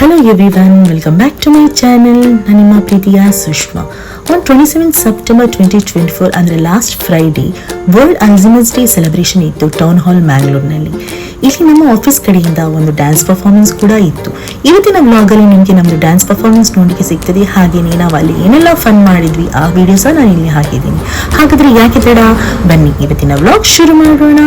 Hello everyone, welcome back to my channel. ನಾನು ನಿಮ್ಮ ಪ್ರೀತಿಯ ಸುಷ್ಮಾ. On 27 September 2024 ಅಂದರೆ last Friday world Alzheimer's day celebration ಇತ್ತು ಟೌನ್ ಹಾಲ್ ಮ್ಯಾಂಗ್ಳೂರ್ನಲ್ಲಿ. ಇಲ್ಲಿ ನಮ್ಮ ಆಫೀಸ್ ಕಡೆಯಿಂದ ಒಂದು ಡ್ಯಾನ್ಸ್ ಪರ್ಫಾರ್ಮೆನ್ಸ್ ಕೂಡ ಇತ್ತು. ಇವತ್ತಿನ ವ್ಲಾಗಲ್ಲಿ ನಿಮಗೆ ನಮ್ಮದು ಡ್ಯಾನ್ಸ್ ಪರ್ಫಾರ್ಮೆನ್ಸ್ ನೋಡಲಿಕ್ಕೆ ಸಿಗ್ತದೆ. ಹಾಗೆಯೇ ನಾವು ಅಲ್ಲಿ ಏನೆಲ್ಲ ಫನ್ ಮಾಡಿದ್ವಿ ಆ ವಿಡಿಯೋಸ ನಾನು ಇಲ್ಲಿ ಹಾಕಿದ್ದೀನಿ. ಹಾಗಾದ್ರೆ ಯಾಕೆ ತಡ, ಬನ್ನಿ ಇವತ್ತಿನ ವ್ಲಾಗ್ ಶುರು ಮಾಡೋಣ.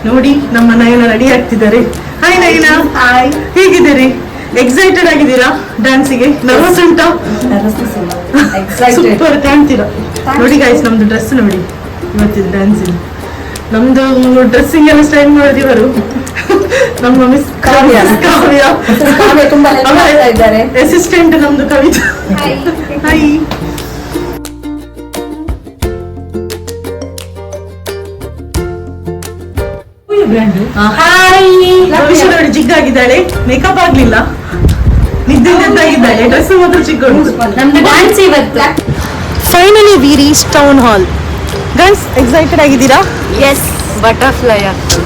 ನೋಡಿ ನಮ್ಮ ನಯನ ರೆಡಿ ಆಗ್ತಿದ್ದಾರೆ. ಹಾಯ್ ನಯನ, ಹಾಯ್, ಹೇಗಿದ್ದೀರಿ? ಎಕ್ಸೈಟೆಡ್ ಆಗಿದ್ದೀರಾ ಡ್ಯಾನ್ಸಿಗೆ? ನರ್ವಸ್ ಉಂಟಾ? ಸೂಪರ್ ಕಾಣ್ತೀರಾ. ನೋಡಿ ಗೈಸ್, ನಮ್ದು ಡ್ರೆಸ್ ನೋಡಿ ಇವತ್ತಿನ ಡ್ಯಾನ್ಸಿಗೆ. ನಮ್ದು ಡ್ರೆಸ್ಸಿಂಗ್ ಎಲ್ಲ ಸ್ಟೈಲ್ ಮಾಡಿದ್ರು ಇವರು, ನಮ್ಮ ಮಿಸ್ ಕಾವ್ಯ. ಅಸಿಸ್ಟೆಂಟ್ ನಮ್ದು ಕವಿತಾ. ಹಾಯ್. ಭವಿಷ್ಯ ನೋಡಿ ಚಿಕ್ಕಾಗಿದ್ದಾಳೆ, ಮೇಕಪ್ ಆಗ್ಲಿಲ್ಲ, ನಿದ್ದೆದ್ದಾಗಿದ್ದಾಳೆ, ಡ್ರೆಸ್ ಮಾತ್ರ ಚಿಕ್ಕ. Finally we reach town hall. Guys, excited ಆಗಿದ್ದೀರಾ? ಎಸ್, ಬಟರ್ಫ್ಲೈ ಆಗ್ತದೆ.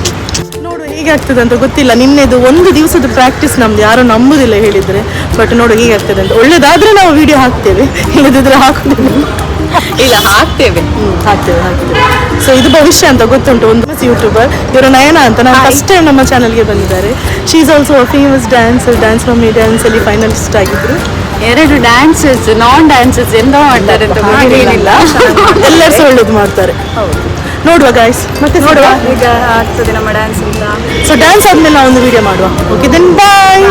ನೋಡು ಹೇಗೆ ಆಗ್ತದೆ ಅಂತ ಗೊತ್ತಿಲ್ಲ. ನಿನ್ನೆದು ಒಂದು ದಿವಸದ ಪ್ರಾಕ್ಟೀಸ್ ನಮ್ದು, ಯಾರು ನಂಬುದಿಲ್ಲ ಹೇಳಿದ್ರೆ. ಬಟ್ ನೋಡು ಹೇಗೆ ಆಗ್ತದೆ ಅಂತ. ಒಳ್ಳೇದಾದ್ರೆ ನಾವು ವಿಡಿಯೋ ಹಾಕ್ತೇವೆ, ಇಲ್ಲದಿದ್ರೆ ಹಾಕುದಿಲ್ಲ. ಇಲ್ಲ, ಹಾಕ್ತೇವೆ. ಸೊ ಇದು ಭವಿಷ್ಯ ಅಂತ ಗೊತ್ತುಂಟು, ಒಂದು ಯೂಟ್ಯೂಬರ್. ಇವರು ನಯನ ಅಂತ, ನಾವು ಫಸ್ಟ್ ಟೈಮ್ ನಮ್ಮ ಚಾನಲ್ಗೆ ಬಂದಿದ್ದಾರೆ. She is also famous dancer. Dance from dance ಅಲ್ಲಿ ಫೈನಲಿಸ್ಟ್ ಆಗಿದ್ರು. 2 ಡ್ಯಾನ್ಸಸ್, ನಾನ್ ಡ್ಯಾನ್ಸಸ್ ಎಂತ ಮಾಡ್ತಾರೆ ಅಂತ ಗೊತ್ತಿಲ್ಲ. ಎಲ್ಲರೂ ಒಳ್ಳೇದು ಮಾಡ್ತಾರೆ. ನೋಡುವ ಗಾಯ್ಸ್, ಮತ್ತೆ ನೋಡುವ ಈಗ ಆಗ್ತದೆ ನಮ್ಮ ಡ್ಯಾನ್ಸ್ ಅಂತ. ಸೊ ಡ್ಯಾನ್ಸ್ ಆದ್ಮೇಲೆ ನಾವು ಒಂದು ವಿಡಿಯೋ ಮಾಡುವ. Okay then bye.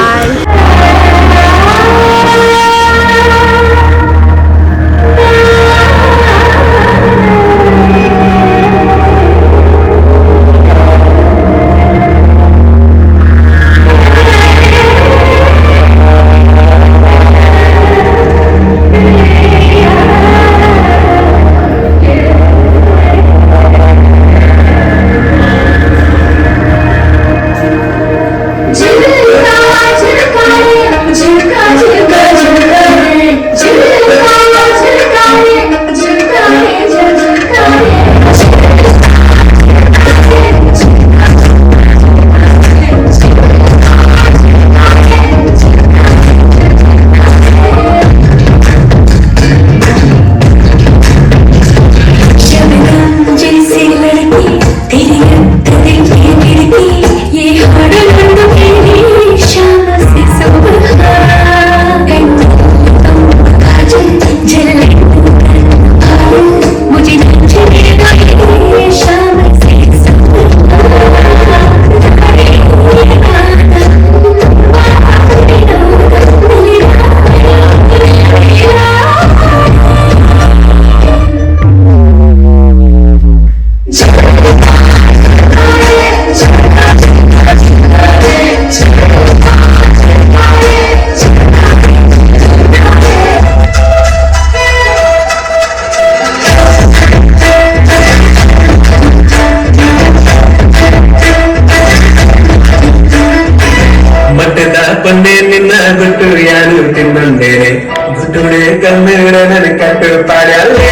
ಪನ್ನೆ ನಿನ್ನ ಗುಟ್ಟು ಯಾರು ತಿನ್ನಂದೇನೆ ಗುಟ್ಟುಡೆ ಕನ್ನಡ ನನ್ನ ಕಟ್ಟು ಪಾಡಲ್ಲೇ.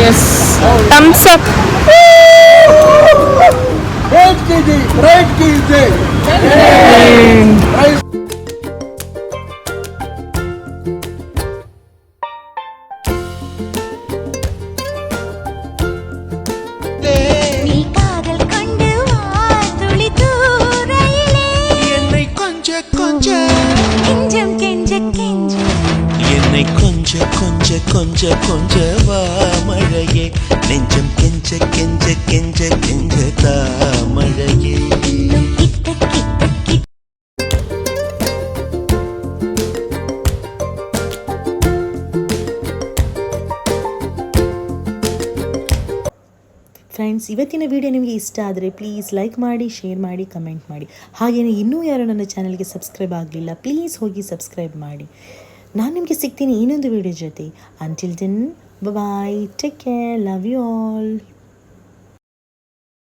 Yes. Thumbs up. நீ காதல் கொண்டு வா துளி தூரையிலே என்னை கொஞ்ச கொஞ்ச கெஞ்சம் கெஞ்ச கெஞ்ச என்னை கொஞ்ச கொஞ்ச கொஞ்ச கொஞ்ச வா மழையே நெஞ்சம் கெஞ்ச கெஞ்ச கெஞ்ச கெஞ்ச தா மழையே இன்னும் கிட்ட கிட்ட கிட்ட ಫ್ರೆಂಡ್ಸ್, ಇವತ್ತಿನ ವಿಡಿಯೋ ನಿಮಗೆ ಇಷ್ಟ ಆದರೆ ಪ್ಲೀಸ್ ಲೈಕ್ ಮಾಡಿ, ಶೇರ್ ಮಾಡಿ, ಕಮೆಂಟ್ ಮಾಡಿ. ಹಾಗೆಯೇ ಇನ್ನೂ ಯಾರು ನನ್ನ ಚಾನಲ್ಗೆ ಸಬ್ಸ್ಕ್ರೈಬ್ ಆಗಲಿಲ್ಲ, ಪ್ಲೀಸ್ ಹೋಗಿ ಸಬ್ಸ್ಕ್ರೈಬ್ ಮಾಡಿ. ನಾನು ನಿಮಗೆ ಸಿಗ್ತೀನಿ ಇನ್ನೊಂದು ವಿಡಿಯೋ ಜೊತೆ. Until then bye, take care, love you all.